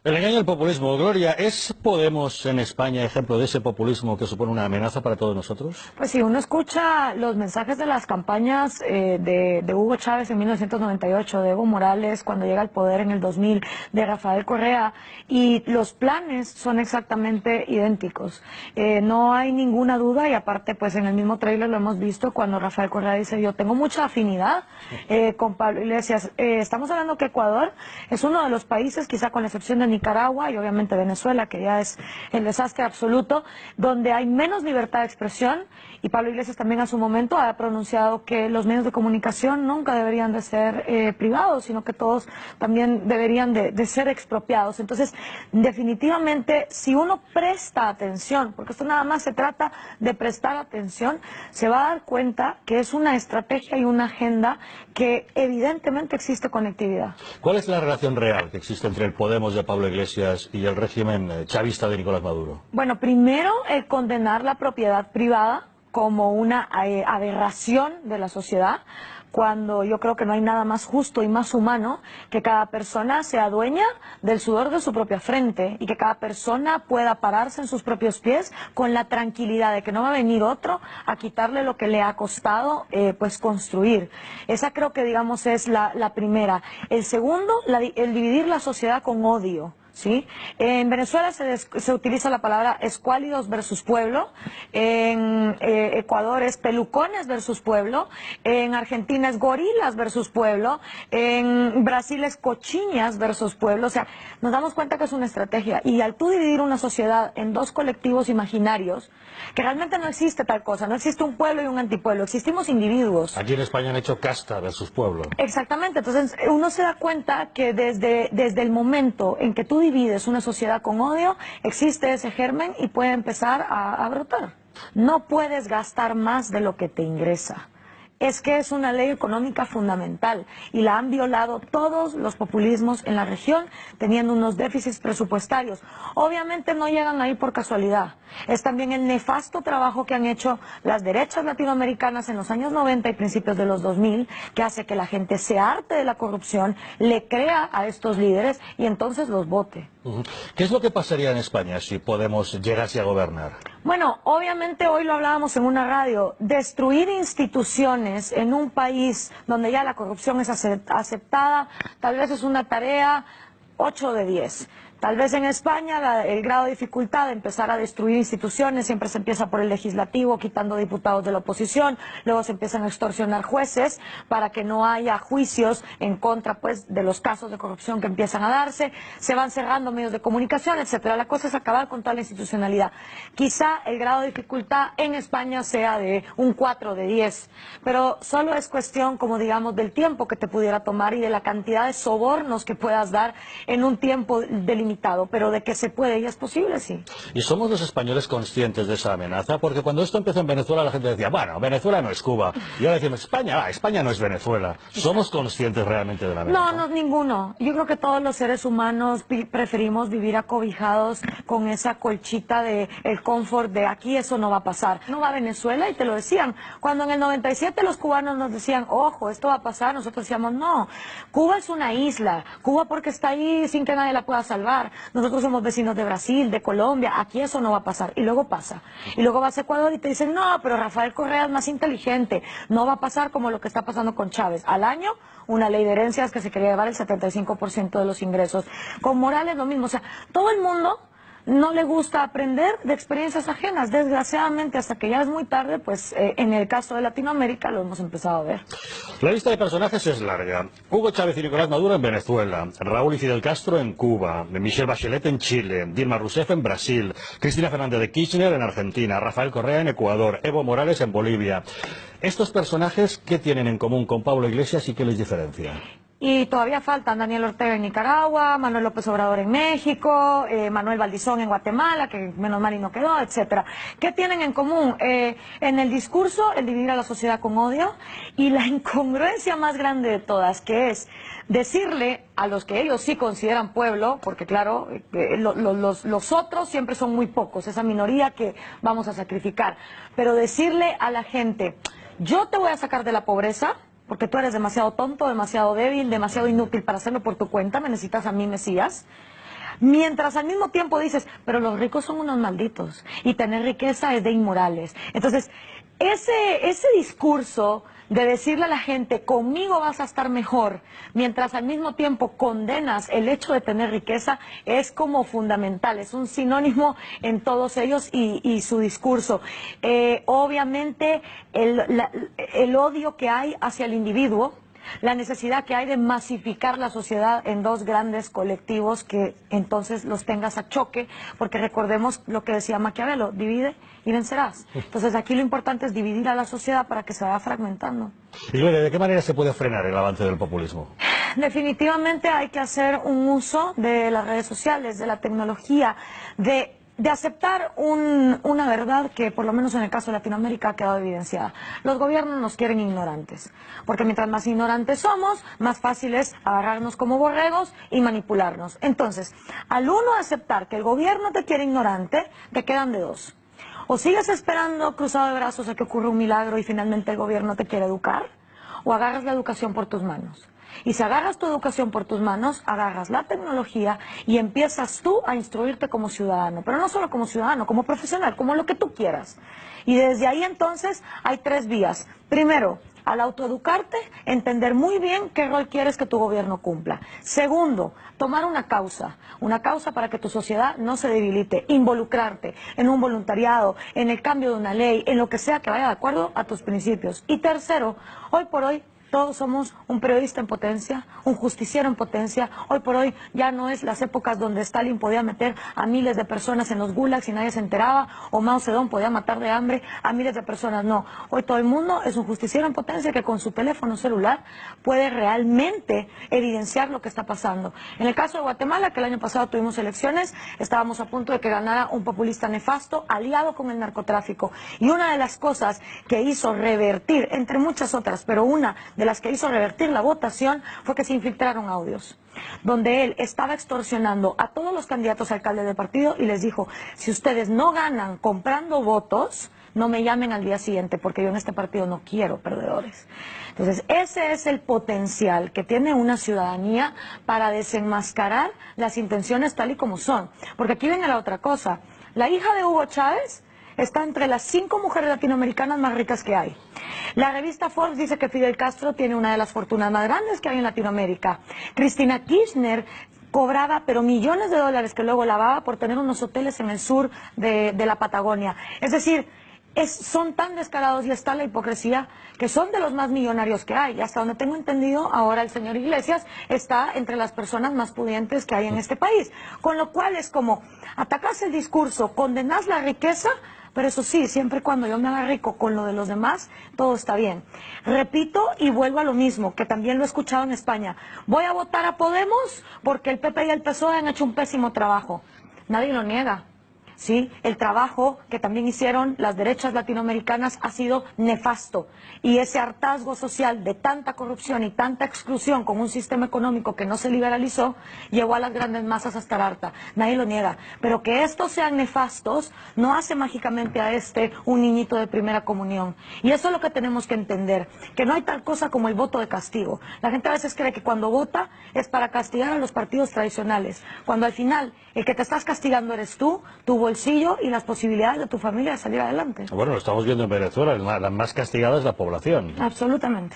El engaño del populismo. Gloria, ¿es Podemos en España ejemplo de ese populismo que supone una amenaza para todos nosotros? Pues si uno escucha los mensajes de las campañas de Hugo Chávez en 1998, de Evo Morales cuando llega al poder en el 2000, de Rafael Correa, y los planes son exactamente idénticos. No hay ninguna duda, y aparte pues en el mismo tráiler lo hemos visto cuando Rafael Correa dice: yo tengo mucha afinidad con Pablo Iglesias. Estamos hablando que Ecuador es uno de los países, quizá con la excepción de Nicaragua y obviamente Venezuela, que ya es el desastre absoluto, donde hay menos libertad de expresión, y Pablo Iglesias también a su momento ha pronunciado que los medios de comunicación nunca deberían de ser privados, sino que todos también deberían de ser expropiados. Entonces, definitivamente, si uno presta atención, porque esto nada más se trata de prestar atención, se va a dar cuenta que es una estrategia y una agenda que evidentemente existe conectividad. ¿Cuál es la relación real que existe entre el Podemos de Pablo Iglesias y el régimen chavista de Nicolás Maduro? Bueno, primero, condenar la propiedad privada como una aberración de la sociedad, cuando yo creo que no hay nada más justo y más humano que cada persona sea dueña del sudor de su propia frente y que cada persona pueda pararse en sus propios pies con la tranquilidad de que no va a venir otro a quitarle lo que le ha costado pues construir. Esa creo que digamos es la primera. El segundo, el dividir la sociedad con odio. ¿Sí? En Venezuela se utiliza la palabra escuálidos versus pueblo, en Ecuador es pelucones versus pueblo, en Argentina es gorilas versus pueblo, en Brasil es cochiñas versus pueblo. O sea, nos damos cuenta que es una estrategia, y al tú dividir una sociedad en dos colectivos imaginarios, que realmente no existe tal cosa, no existe un pueblo y un antipueblo, existimos individuos. Aquí en España han hecho casta versus pueblo. Exactamente, entonces uno se da cuenta que desde el momento en que tú divides una sociedad con odio, existe ese germen y puede empezar a brotar. No puedes gastar más de lo que te ingresa. Es que es una ley económica fundamental y la han violado todos los populismos en la región, teniendo unos déficits presupuestarios. Obviamente no llegan ahí por casualidad. Es también el nefasto trabajo que han hecho las derechas latinoamericanas en los años 90 y principios de los 2000, que hace que la gente se harte de la corrupción, le crea a estos líderes y entonces los vote. ¿Qué es lo que pasaría en España si Podemos llegase a gobernar? Bueno, obviamente hoy lo hablábamos en una radio, destruir instituciones en un país donde ya la corrupción es aceptada, tal vez es una tarea 8 de 10. Tal vez en España el grado de dificultad de empezar a destruir instituciones siempre se empieza por el legislativo, quitando diputados de la oposición, luego se empiezan a extorsionar jueces para que no haya juicios en contra pues de los casos de corrupción que empiezan a darse, se van cerrando medios de comunicación, etcétera. La cosa es acabar con toda la institucionalidad. Quizá el grado de dificultad en España sea de un 4 de 10, pero solo es cuestión, como digamos, del tiempo que te pudiera tomar y de la cantidad de sobornos que puedas dar en un tiempo delimitado. Pero de que se puede y es posible, sí. ¿Y somos los españoles conscientes de esa amenaza? Porque cuando esto empezó en Venezuela la gente decía, bueno, Venezuela no es Cuba. Y ahora decimos, España no es Venezuela. ¿Somos conscientes realmente de la amenaza? No, ninguno. Yo creo que todos los seres humanos preferimos vivir acobijados con esa colchita de el confort de aquí eso no va a pasar. No va a Venezuela y te lo decían. Cuando en el 97 los cubanos nos decían, ojo, esto va a pasar, nosotros decíamos, no, Cuba es una isla. Cuba porque está ahí sin que nadie la pueda salvar. Nosotros somos vecinos de Brasil, de Colombia, aquí eso no va a pasar. Y luego pasa. Y luego vas a Ecuador y te dicen, no, pero Rafael Correa es más inteligente. No va a pasar como lo que está pasando con Chávez. Al año, una ley de herencias que se quería llevar el 75% de los ingresos. Con Morales lo mismo. O sea, todo el mundo no le gusta aprender de experiencias ajenas. Desgraciadamente, hasta que ya es muy tarde, pues en el caso de Latinoamérica lo hemos empezado a ver. La lista de personajes es larga. Hugo Chávez y Nicolás Maduro en Venezuela, Raúl y Fidel Castro en Cuba, Michelle Bachelet en Chile, Dilma Rousseff en Brasil, Cristina Fernández de Kirchner en Argentina, Rafael Correa en Ecuador, Evo Morales en Bolivia. ¿Estos personajes qué tienen en común con Pablo Iglesias y qué les diferencia? Y todavía faltan Daniel Ortega en Nicaragua, Manuel López Obrador en México, Manuel Valdizón en Guatemala, que menos mal y no quedó, etcétera. ¿Qué tienen en común? En el discurso, el dividir a la sociedad con odio, y la incongruencia más grande de todas, que es decirle a los que ellos sí consideran pueblo, porque claro, los otros siempre son muy pocos, esa minoría que vamos a sacrificar, pero decirle a la gente, yo te voy a sacar de la pobreza, porque tú eres demasiado tonto, demasiado débil, demasiado inútil para hacerlo por tu cuenta, me necesitas a mí, Mesías. Mientras al mismo tiempo dices, pero los ricos son unos malditos y tener riqueza es de inmorales. Entonces, ese discurso de decirle a la gente, conmigo vas a estar mejor, mientras al mismo tiempo condenas el hecho de tener riqueza, es como fundamental, es un sinónimo en todos ellos y su discurso. Obviamente, el odio que hay hacia el individuo, la necesidad que hay de masificar la sociedad en dos grandes colectivos que entonces los tengas a choque, porque recordemos lo que decía Maquiavelo, divide y vencerás. Entonces aquí lo importante es dividir a la sociedad para que se vaya fragmentando. Y Gloria, ¿de qué manera se puede frenar el avance del populismo? Definitivamente hay que hacer un uso de las redes sociales, de la tecnología, de aceptar una verdad que por lo menos en el caso de Latinoamérica ha quedado evidenciada. Los gobiernos nos quieren ignorantes, porque mientras más ignorantes somos, más fácil es agarrarnos como borregos y manipularnos. Entonces, al uno aceptar que el gobierno te quiere ignorante, te quedan de dos. O sigues esperando cruzado de brazos a que ocurra un milagro y finalmente el gobierno te quiere educar, o agarras la educación por tus manos. Y si agarras tu educación por tus manos, agarras la tecnología y empiezas tú a instruirte como ciudadano, pero no solo como ciudadano, como profesional, como lo que tú quieras. Y desde ahí entonces hay tres vías. Primero, al autoeducarte, entender muy bien qué rol quieres que tu gobierno cumpla. Segundo, tomar una causa para que tu sociedad no se debilite, involucrarte en un voluntariado, en el cambio de una ley, en lo que sea que vaya de acuerdo a tus principios. Y tercero, hoy por hoy, todos somos un periodista en potencia, un justiciero en potencia. Hoy por hoy ya no es las épocas donde Stalin podía meter a miles de personas en los gulags y nadie se enteraba, o Mao Zedong podía matar de hambre a miles de personas. No, hoy todo el mundo es un justiciero en potencia que con su teléfono celular puede realmente evidenciar lo que está pasando. En el caso de Guatemala, que el año pasado tuvimos elecciones, estábamos a punto de que ganara un populista nefasto aliado con el narcotráfico. Y una de las cosas que hizo revertir, entre muchas otras, pero una de las que hizo revertir la votación fue que se infiltraron audios, donde él estaba extorsionando a todos los candidatos a alcalde del partido y les dijo, si ustedes no ganan comprando votos, no me llamen al día siguiente porque yo en este partido no quiero perdedores. Entonces, ese es el potencial que tiene una ciudadanía para desenmascarar las intenciones tal y como son. Porque aquí viene la otra cosa. La hija de Hugo Chávez está entre las 5 mujeres latinoamericanas más ricas que hay. La revista Forbes dice que Fidel Castro tiene una de las fortunas más grandes que hay en Latinoamérica. Cristina Kirchner cobraba pero millones de dólares que luego lavaba por tener unos hoteles en el sur de la Patagonia. Es decir, son tan descarados y está la hipocresía que son de los más millonarios que hay. Y hasta donde tengo entendido, ahora el señor Iglesias está entre las personas más pudientes que hay en este país. Con lo cual es como, atacas el discurso, condenas la riqueza, pero eso sí, siempre y cuando yo me haga rico con lo de los demás, todo está bien. Repito y vuelvo a lo mismo, que también lo he escuchado en España. Voy a votar a Podemos porque el PP y el PSOE han hecho un pésimo trabajo. Nadie lo niega. ¿Sí? El trabajo que también hicieron las derechas latinoamericanas ha sido nefasto y ese hartazgo social de tanta corrupción y tanta exclusión con un sistema económico que no se liberalizó llevó a las grandes masas a estar harta. Nadie lo niega, pero que estos sean nefastos no hace mágicamente a un niñito de primera comunión. Y eso es lo que tenemos que entender, que no hay tal cosa como el voto de castigo. La gente a veces cree que cuando vota es para castigar a los partidos tradicionales, cuando al final el que te estás castigando eres tú, tu bolsillo y las posibilidades de tu familia de salir adelante. Bueno, lo estamos viendo en Venezuela, la más castigada es la población. Absolutamente.